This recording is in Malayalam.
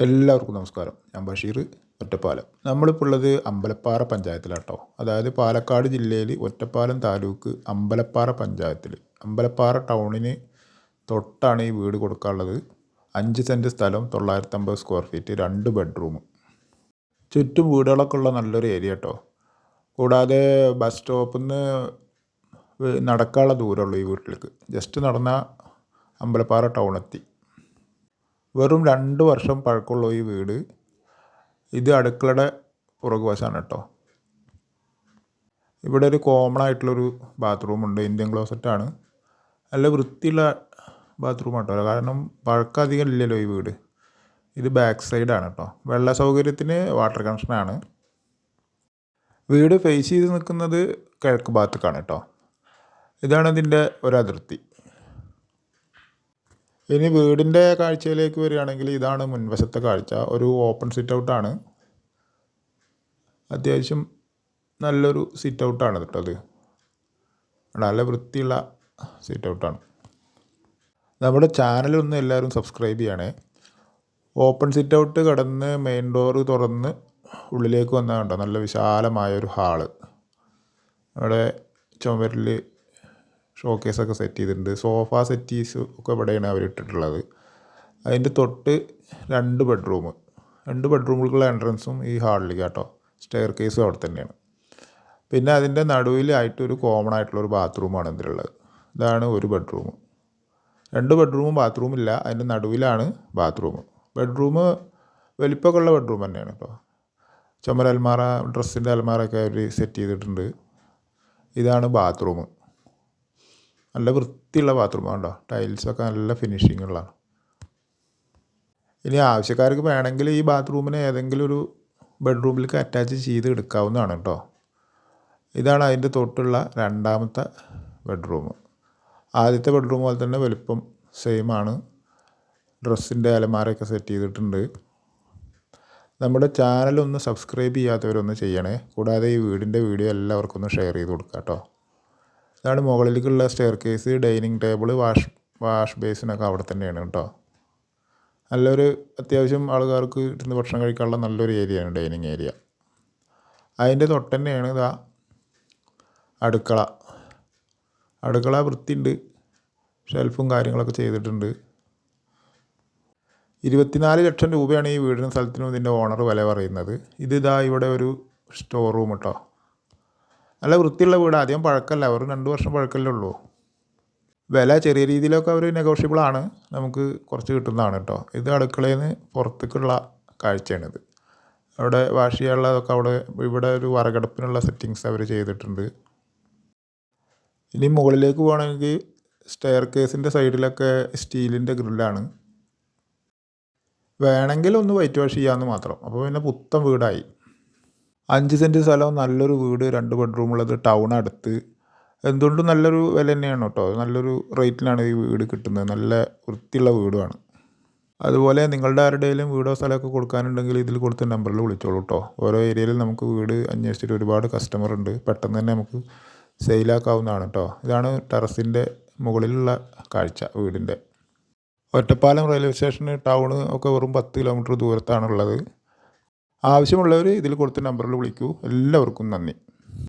എല്ലാവർക്കും നമസ്കാരം. ഞാൻ ബഷീർ, ഒറ്റപ്പാലം. നമ്മളിപ്പോൾ ഉള്ളത് അമ്പലപ്പാറ പഞ്ചായത്തിലാണ് കേട്ടോ. അതായത് പാലക്കാട് ജില്ലയിൽ ഒറ്റപ്പാലം താലൂക്ക് അമ്പലപ്പാറ പഞ്ചായത്തിൽ അമ്പലപ്പാറ ടൗണിന് തൊട്ടാണ് ഈ വീട് കൊടുക്കാനുള്ളത്. 5 സെൻറ്റ് സ്ഥലം, 950 സ്ക്വയർ ഫീറ്റ്, 2 ബെഡ്റൂം. ചുറ്റും വീടുകളൊക്കെ ഉള്ള നല്ലൊരു ഏരിയ കേട്ടോ. കൂടാതെ ബസ് സ്റ്റോപ്പിൽ നിന്ന് നടക്കാനുള്ള ദൂരമുള്ളൂ ഈ വീട്ടിലേക്ക്. ജസ്റ്റ് നടന്നാൽ അമ്പലപ്പാറ ടൗണെത്തി. വെറും 2 വർഷം പഴക്കമുള്ള ഈ വീട്. ഇത് അടുക്കളയുടെ പുറകുവശമാണ് കേട്ടോ. ഇവിടെ ഒരു കോമൺ ആയിട്ടുള്ളൊരു ബാത്റൂമുണ്ട്. ഇന്ത്യൻ ക്ലോസറ്റാണ്. നല്ല വൃത്തിയുള്ള ബാത്റൂം കേട്ടോ. കാരണം പഴക്കം അധികം ഇല്ലല്ലോ ഈ വീട്. ഇത് ബാക്ക് സൈഡാണ് കേട്ടോ. വെള്ള സൗകര്യത്തിന് വാട്ടർ കണക്ഷനാണ്. വീട് ഫേസ് ചെയ്ത് നിൽക്കുന്നത് കിഴക്ക് ഭാഗത്തേക്കാണ് കേട്ടോ. ഇതാണ് ഇതിൻ്റെ ഒരതിർത്തി. ഇനി വീടിൻ്റെ കാഴ്ചയിലേക്ക് വരികയാണെങ്കിൽ ഇതാണ് മുൻവശത്തെ കാഴ്ച. ഒരു ഓപ്പൺ സിറ്റ് ഔട്ടാണ്. അത്യാവശ്യം നല്ലൊരു സിറ്റ് ഔട്ടാണ് കേട്ടോ. അത് നല്ല വൃത്തിയുള്ള സിറ്റ് ഔട്ടാണ്. നമ്മുടെ ചാനലൊന്ന് എല്ലാവരും സബ്സ്ക്രൈബ് ചെയ്യണേ. ഓപ്പൺ സിറ്റ് ഔട്ട് കടന്ന് മെയിൻ ഡോറ് തുറന്ന് ഉള്ളിലേക്ക് വന്നാൽ കണ്ടോ നല്ല വിശാലമായൊരു ഹാള്. അവിടെ ചുമരിൽ ഷോക്കേസൊക്കെ സെറ്റ് ചെയ്തിട്ടുണ്ട്. സോഫ സെറ്റീസ് ഒക്കെ ഇവിടെയാണ് അവർ ഇട്ടിട്ടുള്ളത്. അതിൻ്റെ തൊട്ട് 2 ബെഡ്റൂം. 2 ബെഡ്റൂമുകൾക്കുള്ള എൻട്രൻസും ഈ ഹാളിലേക്ക് കേട്ടോ. സ്റ്റെയർ കേസും അവിടെ തന്നെയാണ്. പിന്നെ അതിൻ്റെ നടുവിലായിട്ടൊരു കോമൺ ആയിട്ടുള്ളൊരു ബാത്റൂമാണ് ഇതിലുള്ളത്. ഇതാണ് 1 ബെഡ്റൂം. 2 ബെഡ്റൂമും ബാത്റൂം ഇല്ല. അതിൻ്റെ നടുവിലാണ് ബാത്റൂം. ബെഡ്റൂം വലിപ്പമൊക്കെ ഉള്ള ബെഡ്റൂം തന്നെയാണ് കേട്ടോ. ചുമരൽമാറ, ഡ്രസ്സിൻ്റെ അൽമാറൊക്കെ അവർ സെറ്റ് ചെയ്തിട്ടുണ്ട്. ഇതാണ് ബാത്റൂം. നല്ല വൃത്തിയുള്ള ബാത്റൂമാണ് കേട്ടോ. ടൈൽസൊക്കെ നല്ല ഫിനിഷിംഗ് ഉള്ളതാണ്. ഇനി ആവശ്യക്കാർക്ക് വേണമെങ്കിൽ ഈ ബാത്റൂമിനെ ഏതെങ്കിലും ഒരു ബെഡ്റൂമിലേക്ക് അറ്റാച്ച് ചെയ്ത് എടുക്കാവുന്നതാണ് കേട്ടോ. ഇതാണ് അതിൻ്റെ തൊട്ടുള്ള 2ാമത്തെ ബെഡ്റൂം. ആദ്യത്തെ ബെഡ്റൂം പോലെ തന്നെ വലിപ്പം സെയിമാണ്. ഡ്രസ്സിൻ്റെ അലമാരയൊക്കെ സെറ്റ് ചെയ്തിട്ടുണ്ട്. നമ്മുടെ ചാനലൊന്ന് സബ്സ്ക്രൈബ് ചെയ്യാത്തവരൊന്ന് ചെയ്യണേ. കൂടാതെ ഈ വീടിൻ്റെ വീഡിയോ എല്ലാവർക്കും ഒന്ന് ഷെയർ ചെയ്ത് കൊടുക്കുക കേട്ടോ. ഇതാണ് മുകളിലേക്കുള്ള staircase. Dining table, wash ബേസിനൊക്കെ അവിടെ തന്നെയാണ് കേട്ടോ. നല്ലൊരു അത്യാവശ്യം ആൾക്കാർക്ക് ഇരുന്ന് ഭക്ഷണം കഴിക്കാനുള്ള നല്ലൊരു ഏരിയയാണ് ഡൈനിങ് ഏരിയ. അതിൻ്റെ തൊട്ട് തന്നെയാണ് ഇതാ അടുക്കള. അടുക്കള വൃത്തിയുണ്ട്. ഷെൽഫും കാര്യങ്ങളൊക്കെ ചെയ്തിട്ടുണ്ട്. 24 ലക്ഷം രൂപയാണ് ഈ വീടിനും സ്ഥലത്തിനും ഇതിൻ്റെ ഓണർ വില പറയുന്നത്. ഇതിതാ ഇവിടെ ഒരു സ്റ്റോർ റൂം കേട്ടോ. നല്ല വൃത്തിയുള്ള വീട്. അധികം പഴക്കമല്ല. വെറും 2 വർഷം പഴക്കമല്ലേ ഉള്ളൂ. വില ചെറിയ രീതിയിലൊക്കെ അവർ നെഗോഷ്യബിളാണ്. നമുക്ക് കുറച്ച് കിട്ടുന്നതാണ് കേട്ടോ. ഇത് അടുക്കളയിൽ നിന്ന് പുറത്തേക്കുള്ള കാഴ്ചയാണിത്. അവിടെ വാഷ് ചെയ്യാനുള്ളതൊക്കെ ഇവിടെ ഒരു വറകടുപ്പിനുള്ള സെറ്റിങ്സ് അവർ ചെയ്തിട്ടുണ്ട്. ഇനി മുകളിലേക്ക് പോകണമെങ്കിൽ സ്റ്റെയർ കേസിൻ്റെ സൈഡിലൊക്കെ സ്റ്റീലിൻ്റെ ഗ്രില്ലാണ്. വേണമെങ്കിൽ ഒന്ന് വൈറ്റ് വാഷ് ചെയ്യാമെന്ന് മാത്രം. അപ്പോൾ പിന്നെ പുത്തൻ വീടായി. 5 സെൻറ്റ് സ്ഥലം, നല്ലൊരു വീട്, 2 ബെഡ്റൂമുള്ളത്, ടൗൺ അടുത്ത്. എന്തുകൊണ്ടും നല്ലൊരു വില തന്നെയാണ് കേട്ടോ. നല്ലൊരു റേറ്റിലാണ് ഈ വീട് കിട്ടുന്നത്. നല്ല വൃത്തിയുള്ള വീടുമാണ്. അതുപോലെ നിങ്ങളുടെ ആരുടെയും വീടോ സ്ഥലമൊക്കെ കൊടുക്കാനുണ്ടെങ്കിൽ ഇതിൽ കൊടുത്ത നമ്പറിൽ വിളിച്ചോളൂ കേട്ടോ. ഓരോ ഏരിയയിലും നമുക്ക് വീട് അന്വേഷിച്ചിട്ട് ഒരുപാട് കസ്റ്റമർ ഉണ്ട്. പെട്ടെന്ന് തന്നെ നമുക്ക് സെയിലാക്കാവുന്നതാണ് കേട്ടോ. ഇതാണ് ടെറസിൻ്റെ മുകളിലുള്ള കാഴ്ച വീടിൻ്റെ. ഒറ്റപ്പാലം റെയിൽവേ സ്റ്റേഷന് ടൗണ് ഒക്കെ വെറും 10 കിലോമീറ്റർ ദൂരത്താണുള്ളത്. ആവശ്യമുള്ളവർ ഇതിൽ കൊടുത്ത നമ്പറിൽ വിളിക്കൂ. എല്ലാവർക്കും നന്ദി.